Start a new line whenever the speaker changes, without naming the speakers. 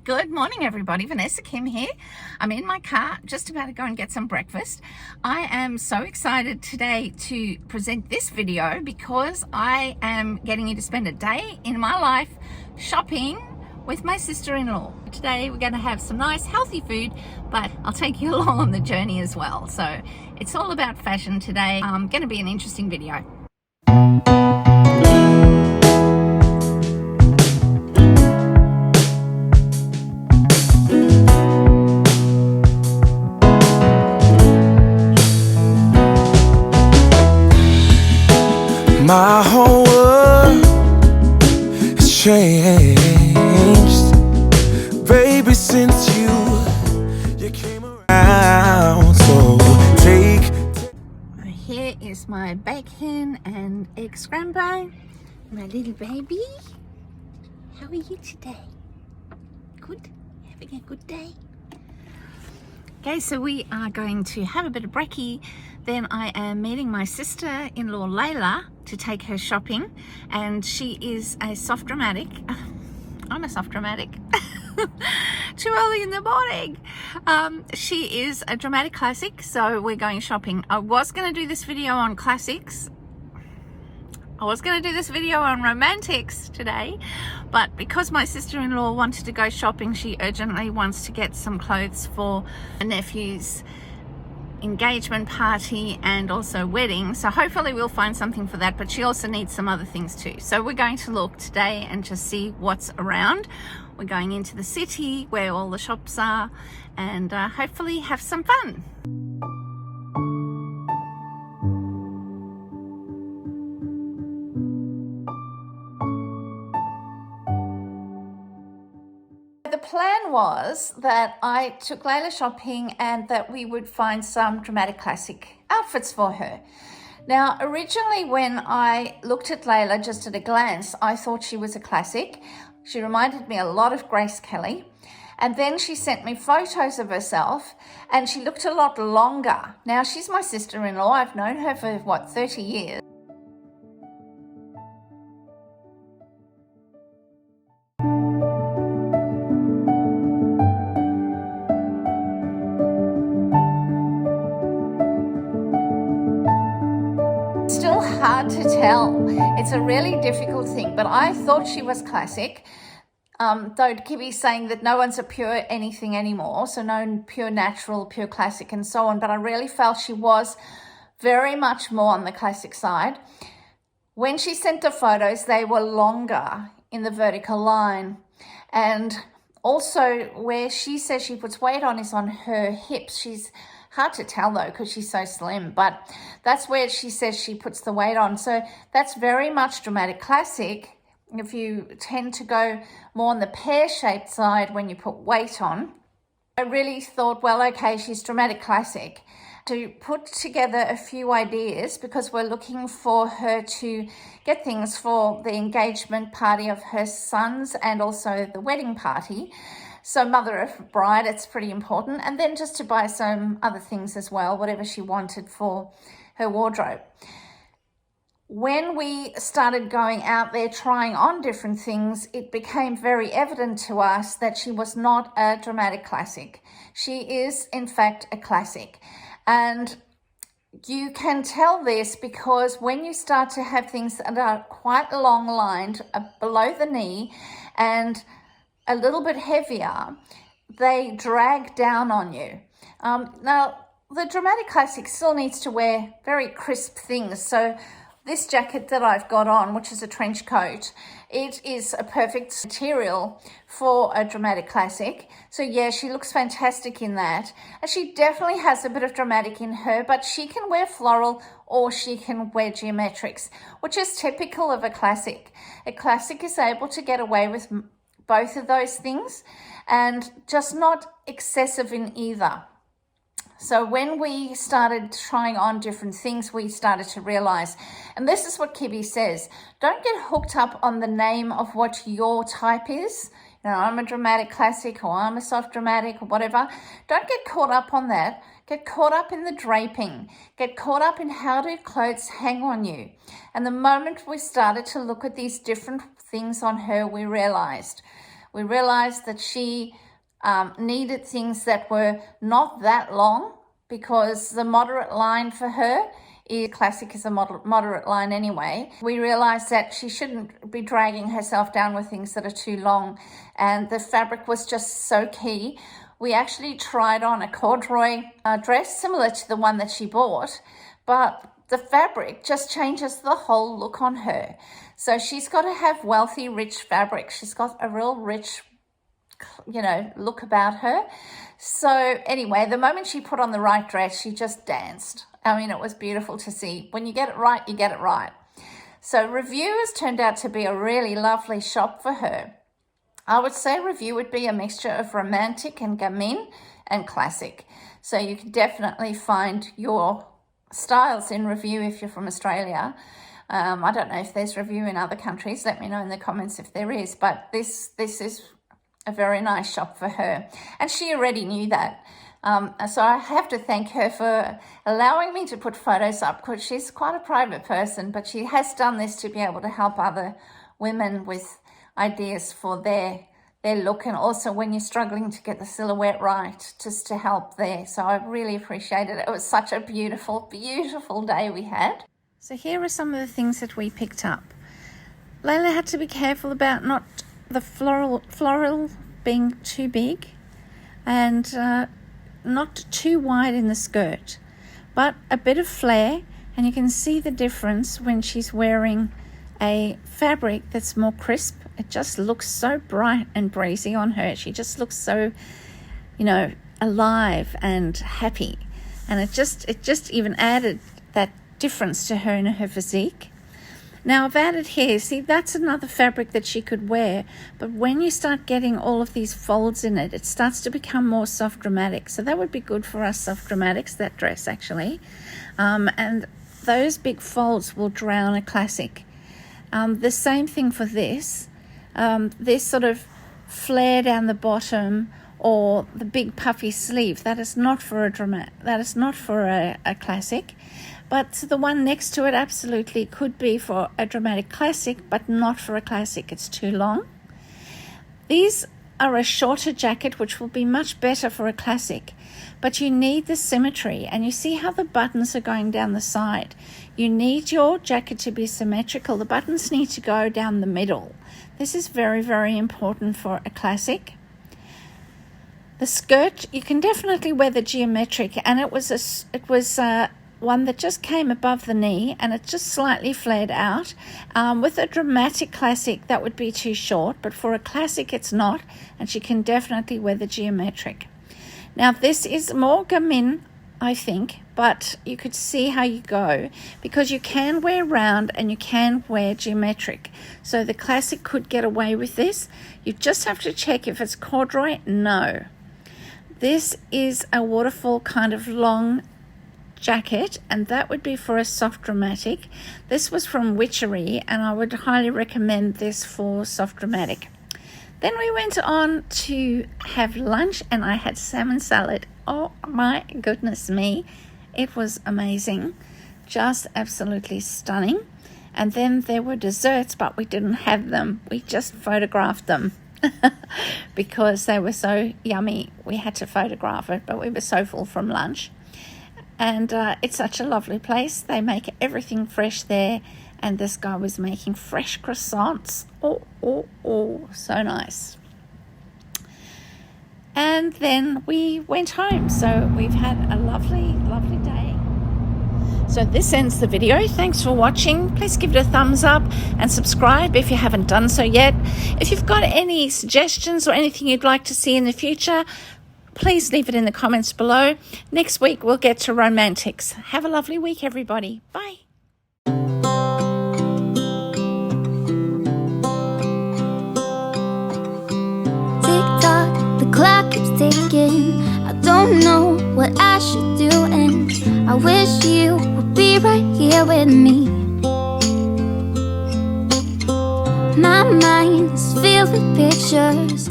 Good morning, everybody. Vanessa Kim here. I'm in my car, just about to go and get some breakfast. I am so excited today to present this video because I am getting you to spend a day in my life shopping with my sister-in-law. Today we're going to have some nice healthy food, but I'll take you along on the journey as well. So it's all about fashion today. Going to be an interesting video.
My whole world has changed, baby, since you came around. So
Here is my bacon and egg scramble. My little baby. How are you today? Good? Having a good day? Okay, so we are going to have a bit of brekkie. Then I am meeting my sister-in-law Zyla to take her shopping, and she is a soft dramatic. I'm a soft dramatic. Too early in the morning. She is a dramatic classic, so we're going shopping. I was going to do this video on classics. I was going to do this video on romantics today, but because my sister-in-law wanted to go shopping, she urgently wants to get some clothes for my nephew's engagement party and also wedding. So hopefully we'll find something for that, but she also needs some other things too. So we're going to look today and just see what's around. We're going into the city where all the shops are and hopefully have some fun. The plan was that I took Zyla shopping and that we would find some dramatic classic outfits for her. Now, originally when I looked at Zyla just at a glance, I thought she was a classic. She reminded me a lot of Grace Kelly. And then she sent me photos of herself and she looked a lot longer. Now, she's my sister-in-law. I've known her for, 30 years. Still hard to tell. It's a really difficult thing, but I thought she was classic. Though Kibbe's saying that no one's a pure anything anymore, so no pure natural, pure classic and so on, but I really felt she was very much more on the classic side. When she sent the photos, they were longer in the vertical line, and also where she says she puts weight on is on her hips. She's hard to tell though because she's so slim, but that's where she says she puts the weight on. So that's very much dramatic classic. If you tend to go more on the pear-shaped side when you put weight on. I really thought, well, okay, she's dramatic classic. To put together a few ideas because we're looking for her to get things for the engagement party of her sons and also the wedding party. So mother of bride, it's pretty important. And then just to buy some other things as well, whatever she wanted for her wardrobe. When we started going out there trying on different things, it became very evident to us that she was not a dramatic classic. She is, in fact, a classic. And you can tell this because when you start to have things that are quite long lined below the knee and a little bit heavier, they drag down on you. Now, the dramatic classic still needs to wear very crisp things. So this jacket that I've got on, which is a trench coat, it is a perfect material for a dramatic classic. So yeah, she looks fantastic in that. And she definitely has a bit of dramatic in her, but she can wear floral or she can wear geometrics, which is typical of a classic. A classic is able to get away with both of those things and just not excessive in either. So when we started trying on different things, we started to realize, and this is what Kibbe says, don't get hooked up on the name of what your type is. You know, I'm a dramatic classic or I'm a soft dramatic or whatever. Don't get caught up on that. Get caught up in the draping. Get caught up in how do clothes hang on you. And the moment we started to look at these different things on her, we realized We realized that she needed things that were not that long, because the moderate line for her classic is a moderate line anyway. We realized that she shouldn't be dragging herself down with things that are too long, and the fabric was just so key. We actually tried on a corduroy dress similar to the one that she bought, but the fabric just changes the whole look on her. So she's got to have wealthy, rich fabric. She's got a real rich, look about her. So anyway, the moment she put on the right dress, she just danced. I mean, it was beautiful to see. When you get it right, you get it right. So Review has turned out to be a really lovely shop for her. I would say Review would be a mixture of romantic and gamine and classic. So you can definitely find your styles in Review if you're from Australia. I don't know if there's Review in other countries. Let me know in the comments if there is. But this is a very nice shop for her. And she already knew that. So I have to thank her for allowing me to put photos up, because she's quite a private person, but she has done this to be able to help other women with ideas for their look, and also when you're struggling to get the silhouette right, just to help there. So I really appreciate it. It was such a beautiful, beautiful day we had. So here are some of the things that we picked up. Layla had to be careful about not the floral being too big, and not too wide in the skirt, but a bit of flare, and you can see the difference when she's wearing a fabric that's more crisp. It just looks so bright and breezy on her. She just looks so, alive and happy, and it just even added that difference to her and her physique. Now I've added here, see, that's another fabric that she could wear, but when you start getting all of these folds in it, it starts to become more soft dramatic. So that would be good for us soft dramatics, that dress actually. And those big folds will drown a classic. The same thing for this. This sort of flare down the bottom, or the big puffy sleeve, that is not for a classic. But the one next to it absolutely could be for a dramatic classic, but not for a classic. It's too long. These are a shorter jacket, which will be much better for a classic, but you need the symmetry, and you see how the buttons are going down the side. You need your jacket to be symmetrical. The buttons need to go down the middle. This is very, very important for a classic. The skirt, you can definitely wear the geometric, and it was one that just came above the knee, and it just slightly flared out. With a dramatic classic, that would be too short, but for a classic it's not, and she can definitely wear the geometric. Now this is more gamine, I think, but you could see how you go, because you can wear round and you can wear geometric. So the classic could get away with this. You just have to check if it's corduroy. No. This is a waterfall kind of long jacket, and that would be for a soft dramatic. This was from Witchery, and I would highly recommend this for soft dramatic. Then we went on to have lunch, and I had salmon salad. Oh my goodness me, it was amazing, just absolutely stunning. And then there were desserts, but we didn't have them, we just photographed them. Because they were so yummy, we had to photograph it, but we were so full from lunch. And it's such a lovely place. They make everything fresh there. And this guy was making fresh croissants. Oh, so nice. And then we went home. So we've had a lovely, lovely day. So this ends the video. Thanks for watching. Please give it a thumbs up and subscribe if you haven't done so yet. If you've got any suggestions or anything you'd like to see in the future, please leave it in the comments below. Next week, we'll get to romantics. Have a lovely week, everybody. Bye. Tick-tock, the clock keeps ticking. I don't know what I should do, and I wish you would be right here with me. My mind is filled with pictures